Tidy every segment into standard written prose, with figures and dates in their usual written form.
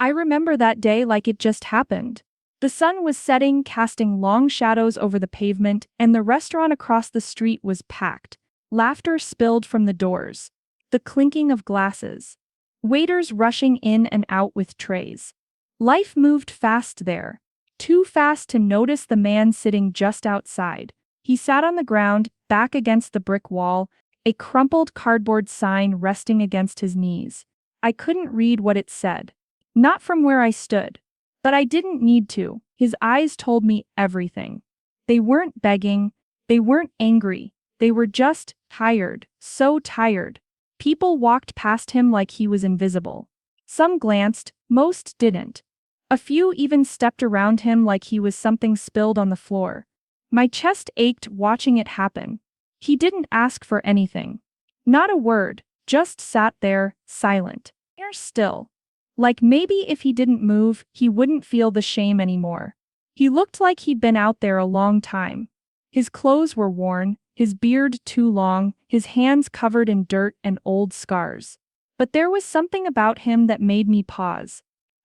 I remember that day like it just happened. The sun was setting, casting long shadows over the pavement, and the restaurant across the street was packed. Laughter spilled from the doors. The clinking of glasses. Waiters rushing in and out with trays. Life moved fast there. Too fast to notice the man sitting just outside. He sat on the ground, back against the brick wall, a crumpled cardboard sign resting against his knees. I couldn't read what it said. Not from where I stood. But I didn't need to. His eyes told me everything. They weren't begging. They weren't angry. They were just tired, so tired. People walked past him like he was invisible. Some glanced, most didn't. A few even stepped around him like he was something spilled on the floor. My chest ached watching it happen. He didn't ask for anything. Not a word, just sat there, silent. Air still. Like maybe if he didn't move, he wouldn't feel the shame anymore. He looked like he'd been out there a long time. His clothes were worn, his beard too long, his hands covered in dirt and old scars. But there was something about him that made me pause.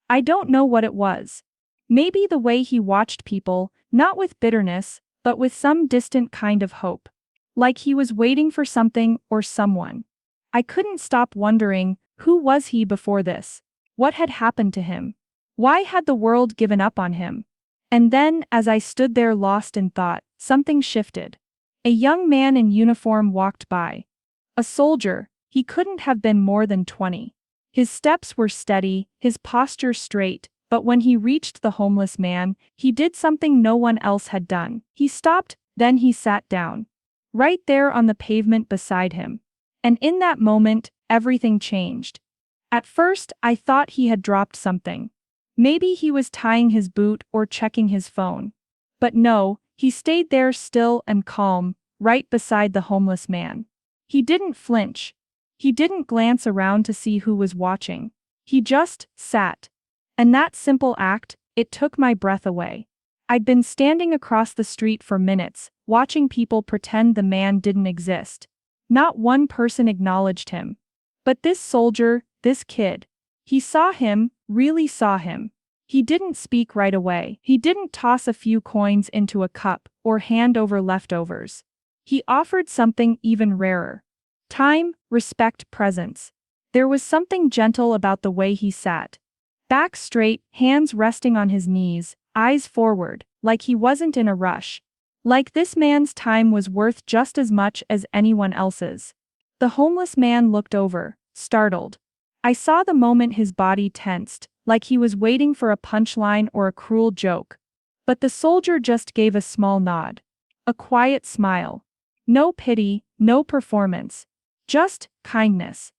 I don't know what it was. Maybe the way he watched people, not with bitterness, but with some distant kind of hope. Like he was waiting for something or someone. I couldn't stop wondering, who was he before this? What had happened to him? Why had the world given up on him? And then, as I stood there lost in thought, something shifted. A young man in uniform walked by. A soldier, he couldn't have been more than 20. His steps were steady, his posture straight, but when he reached the homeless man, he did something no one else had done. He stopped, then he sat down. Right there on the pavement beside him. And in that moment, everything changed. At first, I thought he had dropped something. Maybe he was tying his boot or checking his phone. But no, he stayed there still and calm, right beside the homeless man. He didn't flinch. He didn't glance around to see who was watching. He just sat. And that simple act, it took my breath away. I'd been standing across the street for minutes, watching people pretend the man didn't exist. Not one person acknowledged him. But this soldier, this kid, he saw him, really saw him. He didn't speak right away. He didn't toss a few coins into a cup or hand over leftovers. He offered something even rarer. Time, respect, presence. There was something gentle about the way he sat. Back straight, hands resting on his knees, eyes forward, like he wasn't in a rush. Like this man's time was worth just as much as anyone else's. The homeless man looked over, startled. I saw the moment his body tensed, like he was waiting for a punchline or a cruel joke. But the soldier just gave a small nod. A quiet smile. No pity, no performance. Just kindness.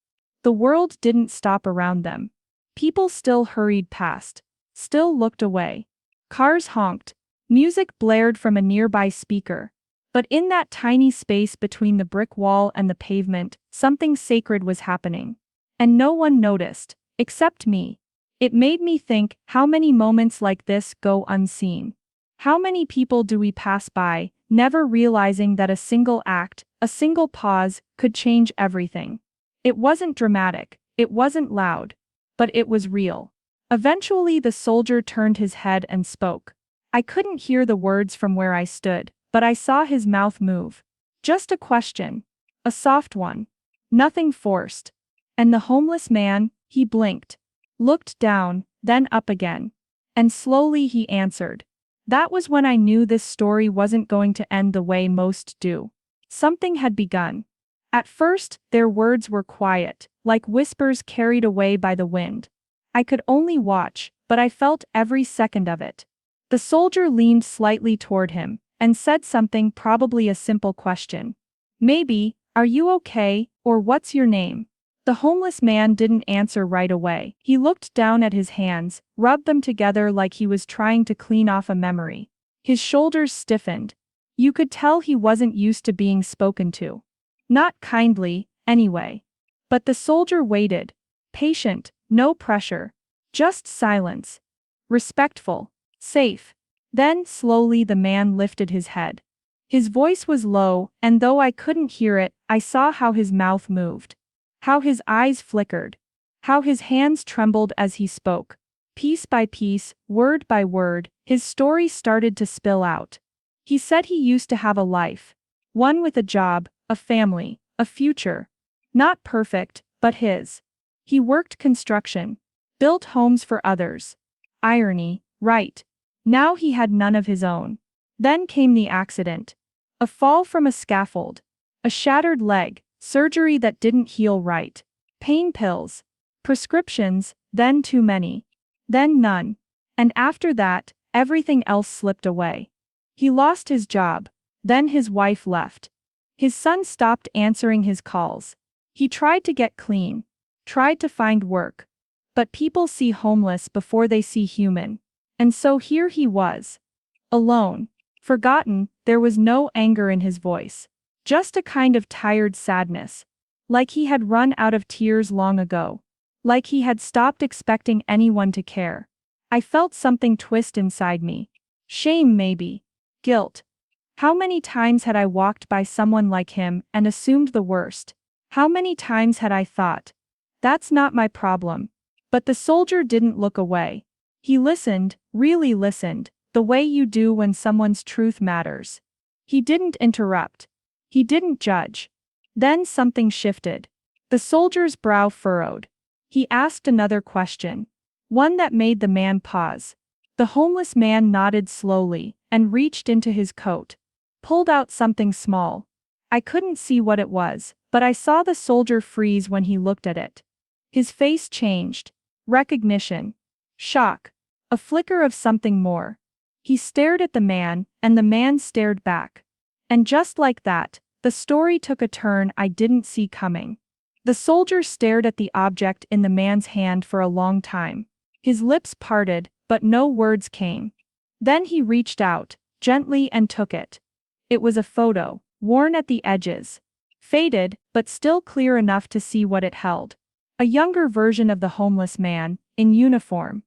The world didn't stop around them. People still hurried past. Still looked away. Cars honked. Music blared from a nearby speaker. But in that tiny space between the brick wall and the pavement, something sacred was happening. And no one noticed, except me. It made me think, how many moments like this go unseen? How many people do we pass by, never realizing that a single act, a single pause, could change everything? It wasn't dramatic, it wasn't loud, but it was real. Eventually the soldier turned his head and spoke. I couldn't hear the words from where I stood, but I saw his mouth move. Just a question. A soft one. Nothing forced. And the homeless man, he blinked. Looked down, then up again. And slowly he answered. That was when I knew this story wasn't going to end the way most do. Something had begun. At first, their words were quiet, like whispers carried away by the wind. I could only watch, but I felt every second of it. The soldier leaned slightly toward him, and said something, probably a simple question. Maybe, are you okay, or what's your name? The homeless man didn't answer right away. He looked down at his hands, rubbed them together like he was trying to clean off a memory. His shoulders stiffened. You could tell he wasn't used to being spoken to. Not kindly, anyway. But the soldier waited. Patient, no pressure. Just silence. Respectful. Safe. Then, slowly the man lifted his head. His voice was low, and though I couldn't hear it, I saw how his mouth moved. How his eyes flickered. How his hands trembled as he spoke. Piece by piece, word by word, his story started to spill out. He said he used to have a life. One with a job, a family, a future. Not perfect, but his. He worked construction. Built homes for others. Irony, right. Now he had none of his own. Then came the accident. A fall from a scaffold. A shattered leg, surgery that didn't heal right. Pain pills. Prescriptions, then too many. Then none. And after that, everything else slipped away. He lost his job. Then his wife left. His son stopped answering his calls. He tried to get clean. Tried to find work. But people see homeless before they see human. And so here he was. Alone. Forgotten. There was no anger in his voice. Just a kind of tired sadness. Like he had run out of tears long ago. Like he had stopped expecting anyone to care. I felt something twist inside me. Shame maybe. Guilt. How many times had I walked by someone like him and assumed the worst? How many times had I thought, that's not my problem? But the soldier didn't look away. He listened, really listened, the way you do when someone's truth matters. He didn't interrupt. He didn't judge. Then something shifted. The soldier's brow furrowed. He asked another question. One that made the man pause. The homeless man nodded slowly and reached into his coat. Pulled out something small. I couldn't see what it was, but I saw the soldier freeze when he looked at it. His face changed. Recognition. Shock. A flicker of something more. He stared at the man, and the man stared back. And just like that, the story took a turn I didn't see coming. The soldier stared at the object in the man's hand for a long time. His lips parted, but no words came. Then he reached out, gently, and took it. It was a photo, worn at the edges. Faded, but still clear enough to see what it held. A younger version of the homeless man, in uniform.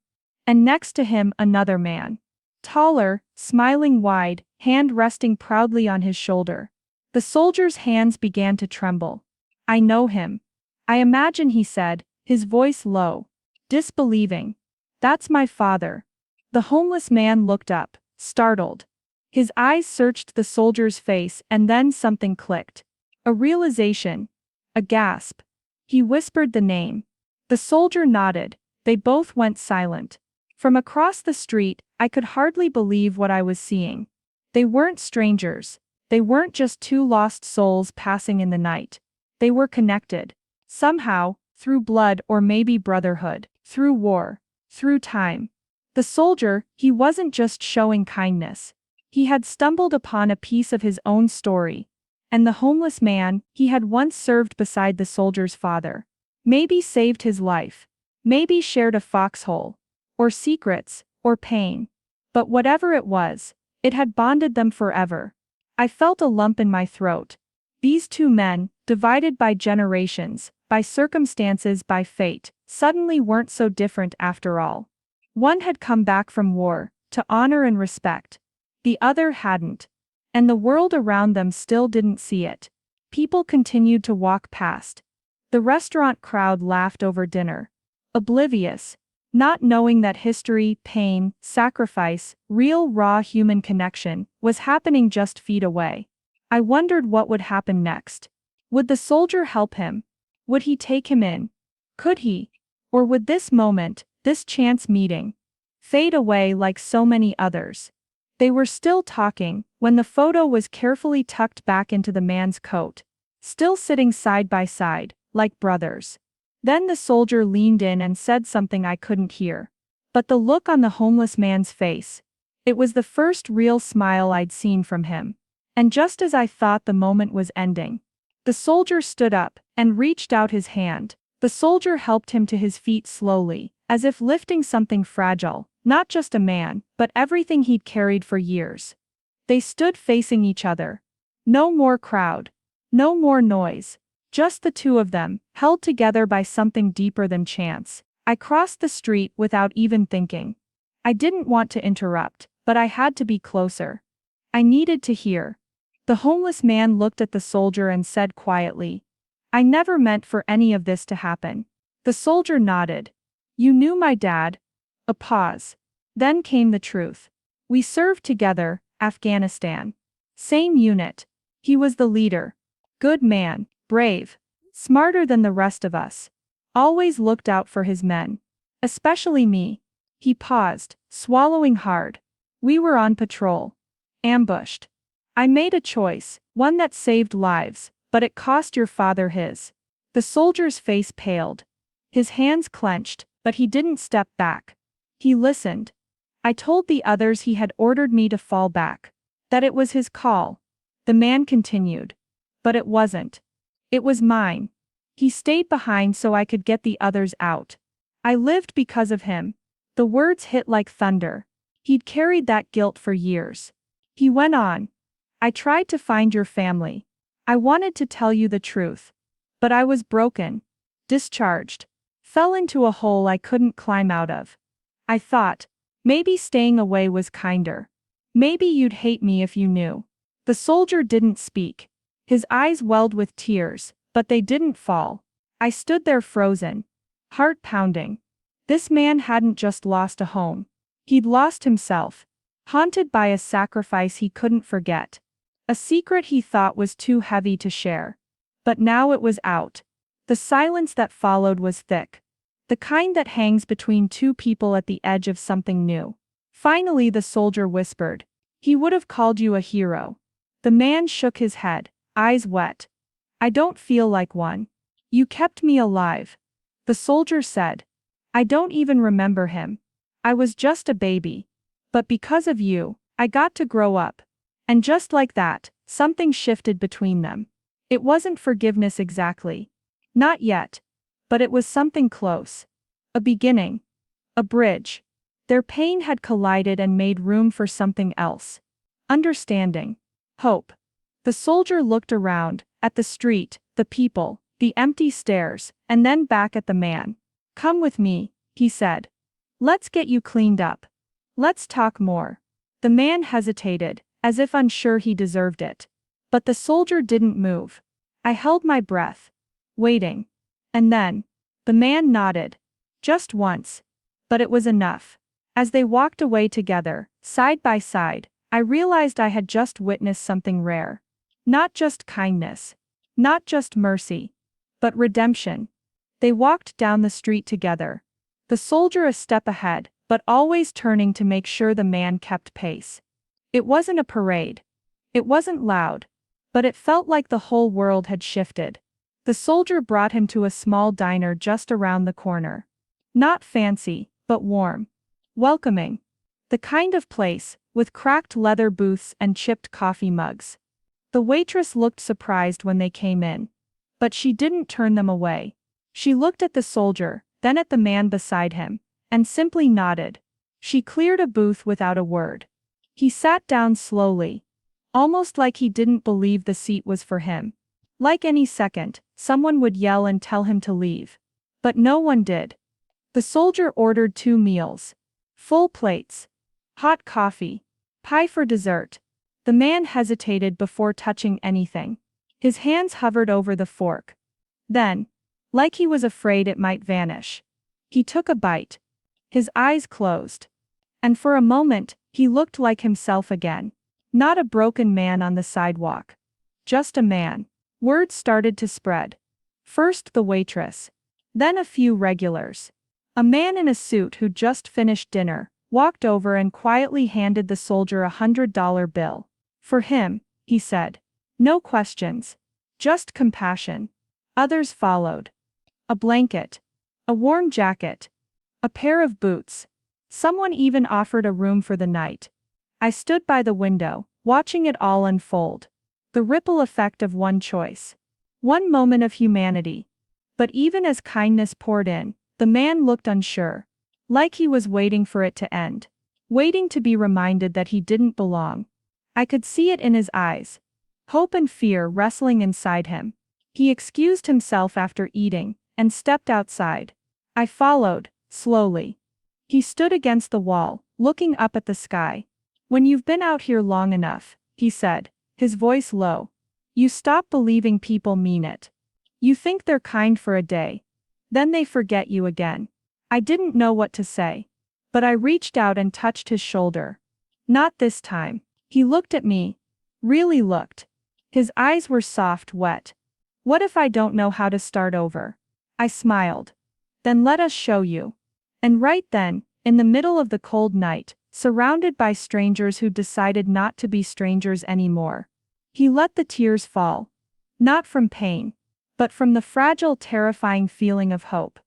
And next to him another man. Taller, smiling wide, hand resting proudly on his shoulder. The soldier's hands began to tremble. I know him. I imagine, he said, his voice low. Disbelieving. That's my father. The homeless man looked up, startled. His eyes searched the soldier's face and then something clicked. A realization. A gasp. He whispered the name. The soldier nodded. They both went silent. From across the street, I could hardly believe what I was seeing. They weren't strangers. They weren't just two lost souls passing in the night. They were connected. Somehow, through blood or maybe brotherhood, through war, through time. The soldier, he wasn't just showing kindness. He had stumbled upon a piece of his own story. And the homeless man, he had once served beside the soldier's father. Maybe saved his life. Maybe shared a foxhole. Or secrets, or pain. But whatever it was, it had bonded them forever. I felt a lump in my throat. These two men, divided by generations, by circumstances, by fate, suddenly weren't so different after all. One had come back from war, to honor and respect. The other hadn't. And the world around them still didn't see it. People continued to walk past. The restaurant crowd laughed over dinner. Oblivious. Not knowing that history, pain, sacrifice, real raw human connection, was happening just feet away. I wondered what would happen next. Would the soldier help him? Would he take him in? Could he? Or would this moment, this chance meeting, fade away like so many others? They were still talking, when the photo was carefully tucked back into the man's coat. Still sitting side by side, like brothers. Then the soldier leaned in and said something I couldn't hear. But the look on the homeless man's face. It was the first real smile I'd seen from him. And just as I thought the moment was ending, the soldier stood up and reached out his hand. The soldier helped him to his feet slowly, as if lifting something fragile, not just a man, but everything he'd carried for years. They stood facing each other. No more crowd. No more noise. Just the two of them, held together by something deeper than chance. I crossed the street without even thinking. I didn't want to interrupt, but I had to be closer. I needed to hear. The homeless man looked at the soldier and said quietly, I never meant for any of this to happen. The soldier nodded. You knew my dad? A pause. Then came the truth. We served together, Afghanistan. Same unit. He was the leader. Good man, brave, smarter than the rest of us. Always looked out for his men. Especially me. He paused, swallowing hard. We were on patrol. Ambushed. I made a choice, one that saved lives, but it cost your father his. The soldier's face paled. His hands clenched, but he didn't step back. He listened. I told the others he had ordered me to fall back. That it was his call. The man continued. But it wasn't. It was mine. He stayed behind so I could get the others out. I lived because of him. The words hit like thunder. He'd carried that guilt for years. He went on. I tried to find your family. I wanted to tell you the truth. But I was broken. Discharged. Fell into a hole I couldn't climb out of. I thought, maybe staying away was kinder. Maybe you'd hate me if you knew. The soldier didn't speak. His eyes welled with tears, but they didn't fall. I stood there frozen. Heart pounding. This man hadn't just lost a home. He'd lost himself. Haunted by a sacrifice he couldn't forget. A secret he thought was too heavy to share. But now it was out. The silence that followed was thick. The kind that hangs between two people at the edge of something new. Finally the soldier whispered. He would have called you a hero. The man shook his head, eyes wet. I don't feel like one. You kept me alive. The soldier said. I don't even remember him. I was just a baby. But because of you, I got to grow up. And just like that, something shifted between them. It wasn't forgiveness exactly. Not yet. But it was something close. A beginning. A bridge. Their pain had collided and made room for something else. Understanding. Hope. The soldier looked around, at the street, the people, the empty stairs, and then back at the man. Come with me, he said. Let's get you cleaned up. Let's talk more. The man hesitated, as if unsure he deserved it. But the soldier didn't move. I held my breath. Waiting. And then, the man nodded. Just once. But it was enough. As they walked away together, side by side, I realized I had just witnessed something rare. Not just kindness. Not just mercy. But redemption. They walked down the street together. The soldier a step ahead, but always turning to make sure the man kept pace. It wasn't a parade. It wasn't loud. But it felt like the whole world had shifted. The soldier brought him to a small diner just around the corner. Not fancy, but warm. Welcoming. The kind of place, with cracked leather booths and chipped coffee mugs. The waitress looked surprised when they came in. But she didn't turn them away. She looked at the soldier, then at the man beside him, and simply nodded. She cleared a booth without a word. He sat down slowly. Almost like he didn't believe the seat was for him. Like any second, someone would yell and tell him to leave. But no one did. The soldier ordered 2 meals. Full plates. Hot coffee. Pie for dessert. The man hesitated before touching anything. His hands hovered over the fork. Then, like he was afraid it might vanish, he took a bite. His eyes closed. And for a moment, he looked like himself again. Not a broken man on the sidewalk. Just a man. Words started to spread. First the waitress. Then a few regulars. A man in a suit who'd just finished dinner walked over and quietly handed the soldier a $100 bill. For him, he said. No questions. Just compassion. Others followed. A blanket. A warm jacket. A pair of boots. Someone even offered a room for the night. I stood by the window, watching it all unfold. The ripple effect of one choice. One moment of humanity. But even as kindness poured in, the man looked unsure. Like he was waiting for it to end. Waiting to be reminded that he didn't belong. I could see it in his eyes. Hope and fear wrestling inside him. He excused himself after eating, and stepped outside. I followed, slowly. He stood against the wall, looking up at the sky. When you've been out here long enough, he said, his voice low. You stop believing people mean it. You think they're kind for a day. Then they forget you again. I didn't know what to say. But I reached out and touched his shoulder. Not this time. He looked at me. Really looked. His eyes were soft, wet. What if I don't know how to start over? I smiled. Then let us show you. And right then, in the middle of the cold night, surrounded by strangers who decided not to be strangers anymore, he let the tears fall. Not from pain, but from the fragile, terrifying feeling of hope.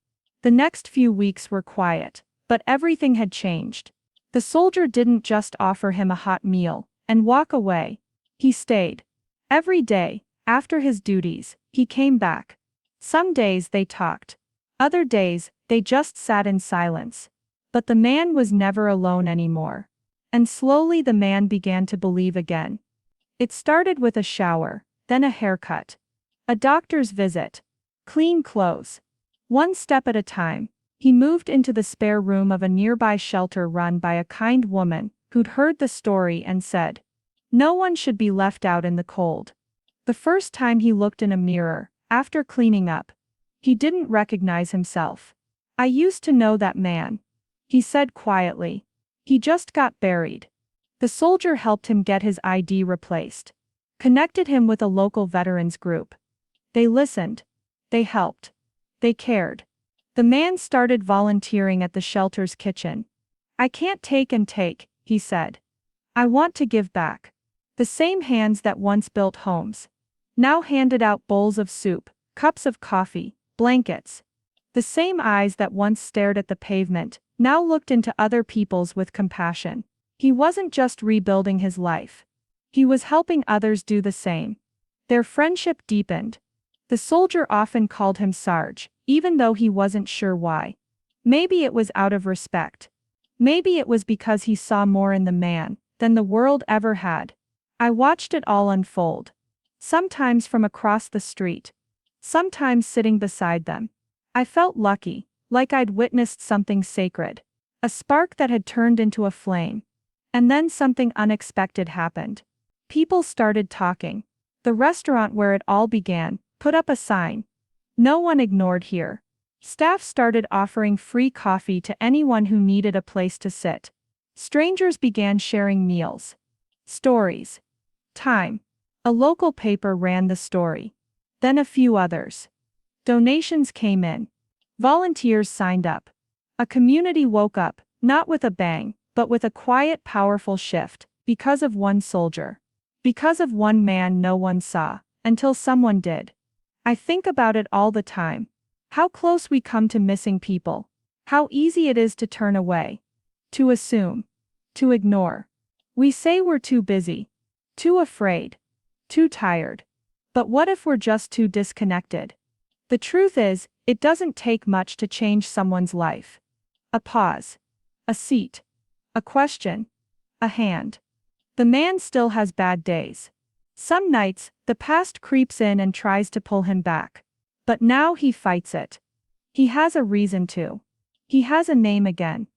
The next few weeks were quiet, but everything had changed. The soldier didn't just offer him a hot meal and walk away. He stayed. Every day, after his duties, he came back. Some days they talked. Other days, they just sat in silence. But the man was never alone anymore. And slowly the man began to believe again. It started with a shower, then a haircut, a doctor's visit, clean clothes. One step at a time, he moved into the spare room of a nearby shelter run by a kind woman who'd heard the story and said, "No one should be left out in the cold." The first time he looked in a mirror, after cleaning up, he didn't recognize himself. "I used to know that man," he said quietly. "He just got buried." The soldier helped him get his ID replaced, connected him with a local veterans group. They listened. They helped. They cared. The man started volunteering at the shelter's kitchen. "I can't take and take," he said. "I want to give back." The same hands that once built homes now handed out bowls of soup, cups of coffee, blankets. The same eyes that once stared at the pavement now looked into other people's with compassion. He wasn't just rebuilding his life. He was helping others do the same. Their friendship deepened. The soldier often called him Sarge, even though he wasn't sure why. Maybe it was out of respect. Maybe it was because he saw more in the man than the world ever had. I watched it all unfold. Sometimes from across the street. Sometimes sitting beside them. I felt lucky, like I'd witnessed something sacred. A spark that had turned into a flame. And then something unexpected happened. People started talking. The restaurant where it all began put up a sign. "No one ignored here." Staff started offering free coffee to anyone who needed a place to sit. Strangers began sharing meals. Stories. Time. A local paper ran the story. Then a few others. Donations came in. Volunteers signed up. A community woke up, not with a bang, but with a quiet, powerful shift, because of one soldier. Because of one man no one saw, until someone did. I think about it all the time. How close we come to missing people. How easy it is to turn away. To assume. To ignore. We say we're too busy. Too afraid. Too tired. But what if we're just too disconnected? The truth is, it doesn't take much to change someone's life. A pause. A seat. A question. A hand. The man still has bad days. Some nights, the past creeps in and tries to pull him back. But now he fights it. He has a reason to. He has a name again.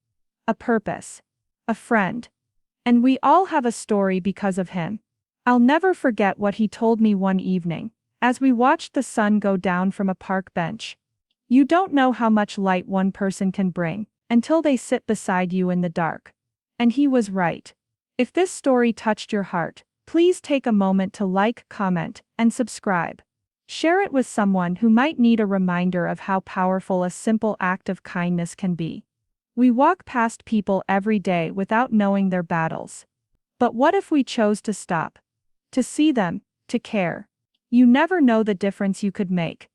A purpose. A friend. And we all have a story because of him. I'll never forget what he told me one evening, as we watched the sun go down from a park bench. "You don't know how much light one person can bring, until they sit beside you in the dark." And he was right. If this story touched your heart, please take a moment to like, comment, and subscribe. Share it with someone who might need a reminder of how powerful a simple act of kindness can be. We walk past people every day without knowing their battles. But what if we chose to stop? To see them, to care. You never know the difference you could make.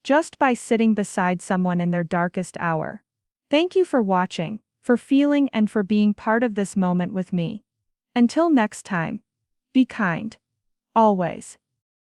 Just by sitting beside someone in their darkest hour. Thank you for watching, for feeling and for being part of this moment with me. Until next time. Be kind. Always.